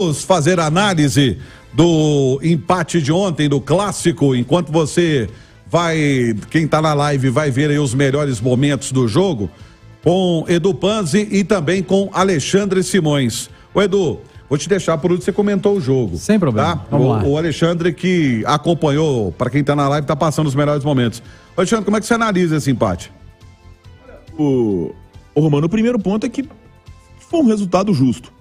Vamos fazer análise do empate de ontem, do clássico, enquanto quem tá na live vai ver aí os melhores momentos do jogo, com Edu Panzi e também com Alexandre Simões. Ô Edu, vou te deixar por onde você comentou o jogo. Sem problema, tá? vamos lá. O Alexandre que acompanhou, para quem tá na live, tá passando os melhores momentos. Alexandre, como é que você analisa esse empate? Ô Romano, o primeiro ponto é que foi um resultado justo.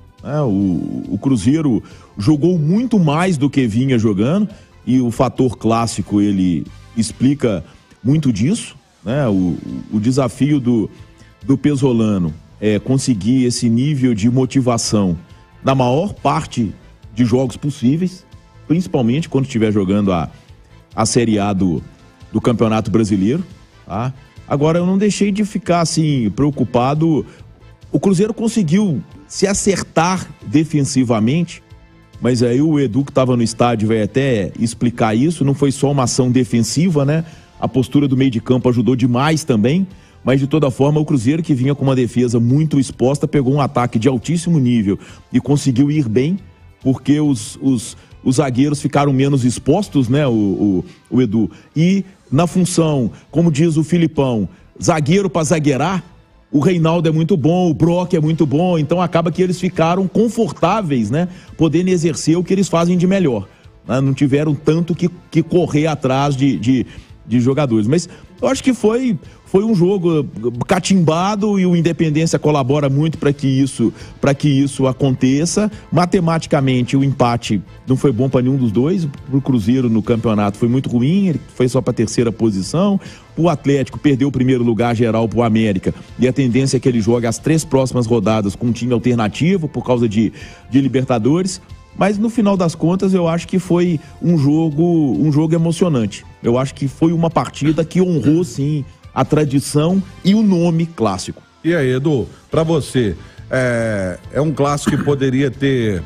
O Cruzeiro jogou muito mais do que vinha jogando e o fator clássico ele explica muito disso, né? O desafio do Pesolano é conseguir esse nível de motivação na maior parte de jogos possíveis, principalmente quando estiver jogando a Série A do Campeonato Brasileiro, tá? Agora eu não deixei de ficar assim preocupado. O Cruzeiro conseguiu se acertar defensivamente, mas aí o Edu que estava no estádio vai até explicar isso, não foi só uma ação defensiva, né? A postura do meio de campo ajudou demais também, mas de toda forma o Cruzeiro, que vinha com uma defesa muito exposta, pegou um ataque de altíssimo nível e conseguiu ir bem, porque os zagueiros ficaram menos expostos, né, o Edu, e na função, como diz o Filipão, zagueiro para zagueirar, o Reinaldo é muito bom, o Brock é muito bom, então acaba que eles ficaram confortáveis, né? Podendo exercer o que eles fazem de melhor, né? Não tiveram tanto que correr atrás de jogadores. Mas eu acho que foi um jogo catimbado e o Independência colabora muito para que isso aconteça. Matematicamente, o empate não foi bom para nenhum dos dois. O Cruzeiro no campeonato foi muito ruim, ele foi só para a terceira posição. O Atlético perdeu o primeiro lugar geral para o América e a tendência é que ele jogue as 3 próximas rodadas com um time alternativo por causa de Libertadores. Mas no final das contas eu acho que foi um jogo emocionante. Eu acho que foi uma partida que honrou sim a tradição e o nome clássico. E aí, Edu, pra você, é um clássico que poderia ter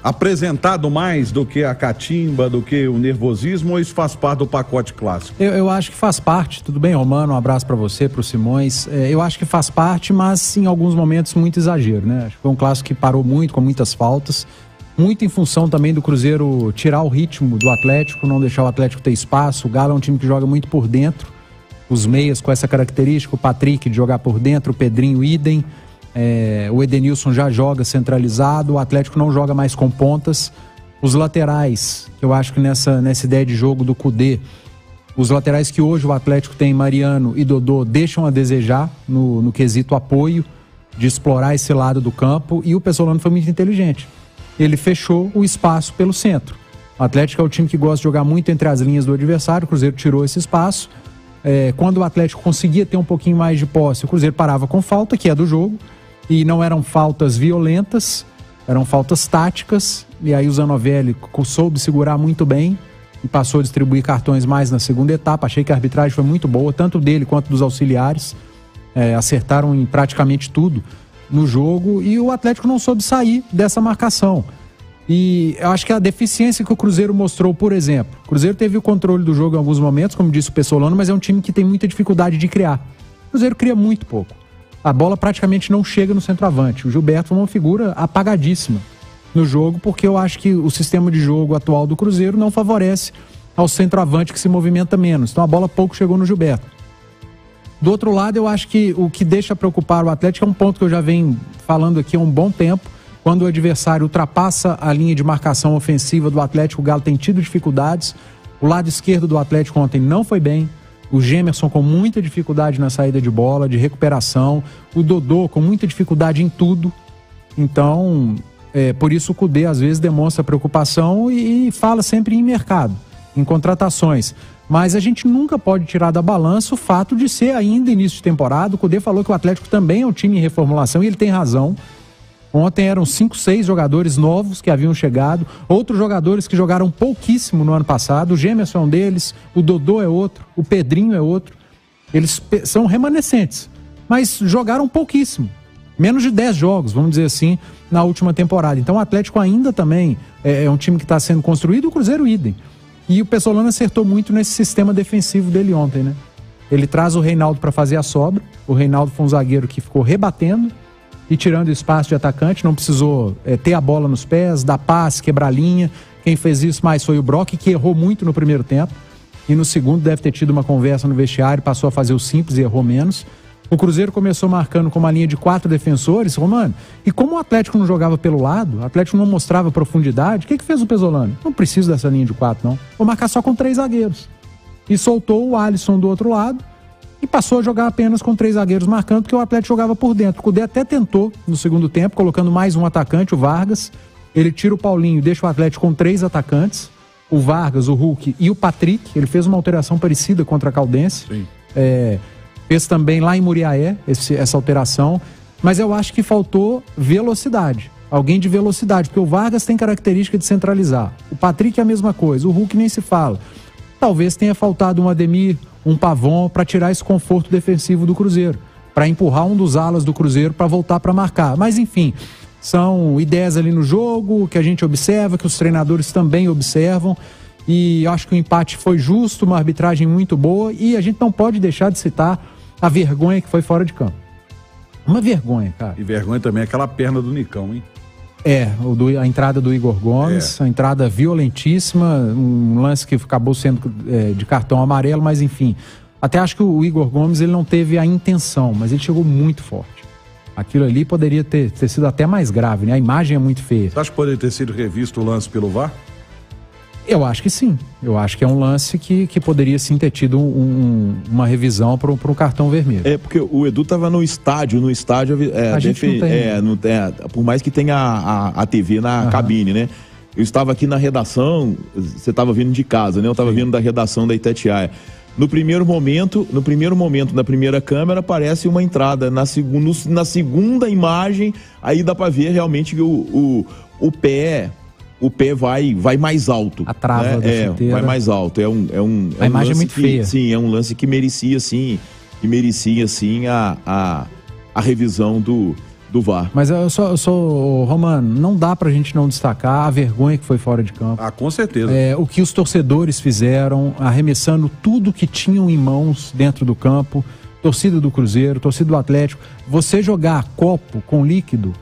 apresentado mais do que a catimba, do que o nervosismo, ou isso faz parte do pacote clássico? Eu acho que faz parte, tudo bem, Romano? Um abraço pra você, pro Simões. Eu acho que faz parte, mas em alguns momentos muito exagero, né? Acho que foi um clássico que parou muito, com muitas faltas. Muito em função também do Cruzeiro tirar o ritmo do Atlético, não deixar o Atlético ter espaço. O Galo é um time que joga muito por dentro. Os meias com essa característica, o Patrick de jogar por dentro, o Pedrinho idem. O Edenilson já joga centralizado, o Atlético não joga mais com pontas. Os laterais, que eu acho que nessa ideia de jogo do Kudê, os laterais que hoje o Atlético tem, Mariano e Dodô, deixam a desejar no quesito apoio, de explorar esse lado do campo, e o Pesolano foi muito inteligente. Ele fechou o espaço pelo centro. O Atlético é o time que gosta de jogar muito entre as linhas do adversário, o Cruzeiro tirou esse espaço. Quando o Atlético conseguia ter um pouquinho mais de posse, o Cruzeiro parava com falta, que é do jogo, e não eram faltas violentas, eram faltas táticas, e aí o Zanovelli soube segurar muito bem e passou a distribuir cartões mais na segunda etapa. Achei que a arbitragem foi muito boa, tanto dele quanto dos auxiliares, acertaram em praticamente tudo no jogo, e o Atlético não soube sair dessa marcação. E eu acho que a deficiência que o Cruzeiro mostrou, por exemplo, o Cruzeiro teve o controle do jogo em alguns momentos, como disse o Pesolano, mas é um time que tem muita dificuldade de criar. O Cruzeiro cria muito pouco. A bola praticamente não chega no centroavante. O Gilberto foi uma figura apagadíssima no jogo, porque eu acho que o sistema de jogo atual do Cruzeiro não favorece ao centroavante que se movimenta menos. Então a bola pouco chegou no Gilberto. Do outro lado, eu acho que o que deixa preocupar o Atlético é um ponto que eu já venho falando aqui há um bom tempo. Quando o adversário ultrapassa a linha de marcação ofensiva do Atlético, o Galo tem tido dificuldades. O lado esquerdo do Atlético ontem não foi bem. O Gemerson com muita dificuldade na saída de bola, de recuperação. O Dodô com muita dificuldade em tudo. Então, por isso o Kudê às vezes demonstra preocupação e fala sempre em mercado, em contratações. Mas a gente nunca pode tirar da balança o fato de ser ainda início de temporada. O Kudê falou que o Atlético também é um time em reformulação e ele tem razão. Ontem eram 5, 6 jogadores novos que haviam chegado, outros jogadores que jogaram pouquíssimo no ano passado. O Gemerson é um deles, o Dodô é outro, o Pedrinho é outro. Eles são remanescentes, mas jogaram pouquíssimo. Menos de 10 jogos, vamos dizer assim, na última temporada. Então o Atlético ainda também é um time que está sendo construído, o Cruzeiro idem. E o Pesolano acertou muito nesse sistema defensivo dele ontem, né? Ele traz o Reinaldo para fazer a sobra. O Reinaldo foi um zagueiro que ficou rebatendo. e tirando espaço de atacante, não precisou ter a bola nos pés, dar passe, quebrar linha. Quem fez isso mais foi o Brock, que errou muito no primeiro tempo, e no segundo deve ter tido uma conversa no vestiário, passou a fazer o simples e errou menos. O Cruzeiro começou marcando com uma linha de 4 defensores, Romano, e como o Atlético não jogava pelo lado, o Atlético não mostrava profundidade, o que fez o Pesolano? Não preciso dessa linha de 4, não. Vou marcar só com 3 zagueiros. E soltou o Alisson do outro lado e passou a jogar apenas com 3 zagueiros marcando, porque o Atlético jogava por dentro. O Cudê até tentou no segundo tempo, colocando mais um atacante, o Vargas. Ele tira o Paulinho e deixa o Atlético com 3 atacantes, o Vargas, o Hulk e o Patrick. Ele fez uma alteração parecida contra a Caldense. Sim. Fez também lá em Muriaé essa alteração, mas eu acho que faltou velocidade. Alguém de velocidade, porque o Vargas tem característica de centralizar. O Patrick é a mesma coisa, o Hulk nem se fala. Talvez tenha faltado um Ademir, um Pavon, para tirar esse conforto defensivo do Cruzeiro, para empurrar um dos alas do Cruzeiro para voltar para marcar. Mas enfim, são ideias ali no jogo que a gente observa, que os treinadores também observam. E acho que o empate foi justo, uma arbitragem muito boa, e a gente não pode deixar de citar a vergonha que foi fora de campo. Uma vergonha, cara. E vergonha também é aquela perna do Nicão, hein? A entrada do Igor Gomes, a entrada violentíssima, um lance que acabou sendo de cartão amarelo, mas enfim. Até acho que o Igor Gomes ele não teve a intenção, mas ele chegou muito forte. Aquilo ali poderia ter sido até mais grave, né? A imagem é muito feia. Você acha que poderia ter sido revisto o lance pelo VAR? Eu acho que sim. Eu acho que é um lance que poderia sim ter tido uma revisão para um cartão vermelho. Porque o Edu estava no estádio. A gente não tem. Por mais que tenha a TV na cabine, né? Eu estava aqui na redação, você estava vindo de casa, né? Eu estava vindo da redação da Itatiaia. No primeiro momento, na primeira câmera, aparece uma entrada. Na segunda imagem, aí dá para ver realmente que o pé vai mais alto. A trava da chuteira. Vai mais alto. A imagem é muito feia. Sim, é um lance que merecia a revisão do VAR. Mas eu sou Romano, não dá pra gente não destacar a vergonha que foi fora de campo. Com certeza. O que os torcedores fizeram, arremessando tudo que tinham em mãos dentro do campo, torcida do Cruzeiro, torcida do Atlético. Você jogar copo com líquido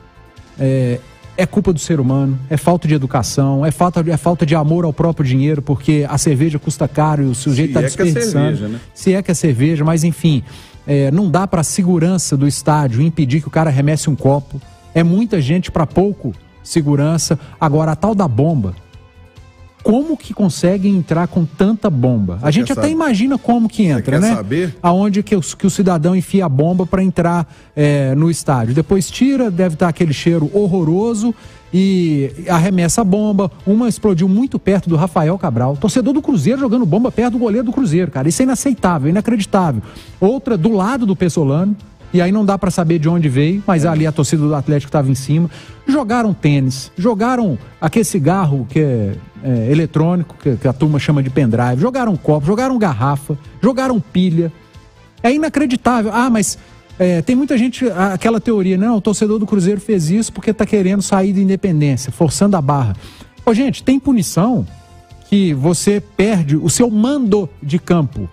é culpa do ser humano, é falta de educação, é falta de amor ao próprio dinheiro, porque a cerveja custa caro e o sujeito está desperdiçando. Se é que é cerveja, mas enfim, não dá para a segurança do estádio impedir que o cara arremesse um copo. É muita gente para pouco segurança. Agora, a tal da bomba, como que conseguem entrar com tanta bomba? A gente até imagina como que entra, né? Saber? Aonde que o cidadão enfia a bomba para entrar no estádio. Depois tira, deve estar aquele cheiro horroroso e arremessa a bomba. Uma explodiu muito perto do Rafael Cabral, torcedor do Cruzeiro jogando bomba perto do goleiro do Cruzeiro, cara. Isso é inaceitável, inacreditável. Outra do lado do Pesolano. E aí não dá pra saber de onde veio, mas ali a torcida do Atlético estava em cima. Jogaram tênis, jogaram aquele cigarro que é eletrônico, que a turma chama de pendrive, jogaram copo, jogaram garrafa, jogaram pilha. É inacreditável. Mas tem muita gente, aquela teoria, não, o torcedor do Cruzeiro fez isso porque tá querendo sair da Independência, forçando a barra. Gente, tem punição que você perde o seu mando de campo.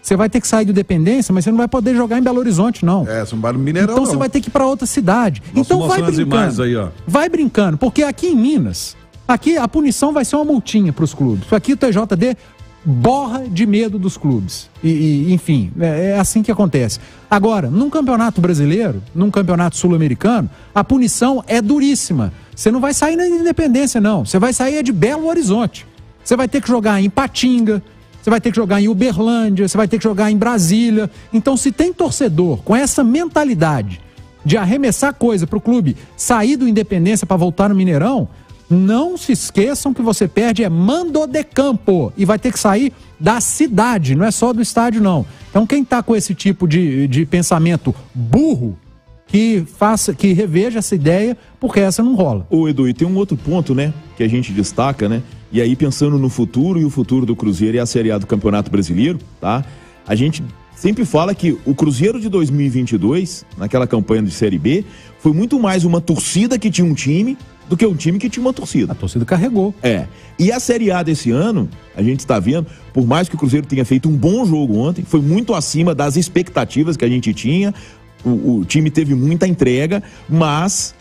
Você vai ter que sair do Independência, mas você não vai poder jogar em Belo Horizonte, não. Você não vai no Mineirão, então você vai ter que ir para outra cidade. Então vai brincando. Aí, vai brincando, porque aqui em Minas, aqui a punição vai ser uma multinha para os clubes. Aqui o TJD borra de medo dos clubes. Enfim, é assim que acontece. Agora, num campeonato brasileiro, num campeonato sul-americano, a punição é duríssima. Você não vai sair na Independência, não. Você vai sair de Belo Horizonte. Você vai ter que jogar em Patinga, você vai ter que jogar em Uberlândia, você vai ter que jogar em Brasília. Então, se tem torcedor com essa mentalidade de arremessar coisa pro clube sair do Independência para voltar no Mineirão, não se esqueçam que você perde mando de campo e vai ter que sair da cidade, não é só do estádio, não. Então, quem tá com esse tipo de pensamento burro, que reveja essa ideia, porque essa não rola. Edu, e tem um outro ponto, né, que a gente destaca, né? E aí, pensando no futuro e o futuro do Cruzeiro e a Série A do Campeonato Brasileiro, tá? A gente sempre fala que o Cruzeiro de 2022, naquela campanha de Série B, foi muito mais uma torcida que tinha um time do que um time que tinha uma torcida. A torcida carregou. E a Série A desse ano, a gente está vendo, por mais que o Cruzeiro tenha feito um bom jogo ontem, foi muito acima das expectativas que a gente tinha. O time teve muita entrega, mas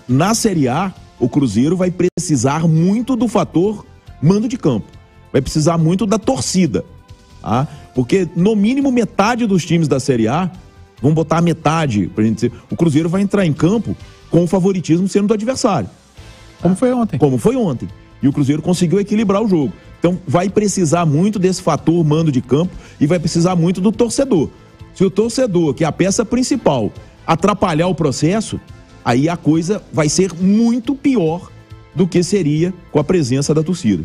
na Série A o Cruzeiro vai precisar muito do fator mando de campo. Vai precisar muito da torcida, tá? Porque no mínimo metade dos times da Série A, vamos botar a metade, pra gente dizer, o Cruzeiro vai entrar em campo com o favoritismo sendo do adversário. Como foi ontem. Como foi ontem. E o Cruzeiro conseguiu equilibrar o jogo. Então vai precisar muito desse fator mando de campo e vai precisar muito do torcedor. Se o torcedor, que é a peça principal, atrapalhar o processo, aí a coisa vai ser muito pior do que seria com a presença da torcida.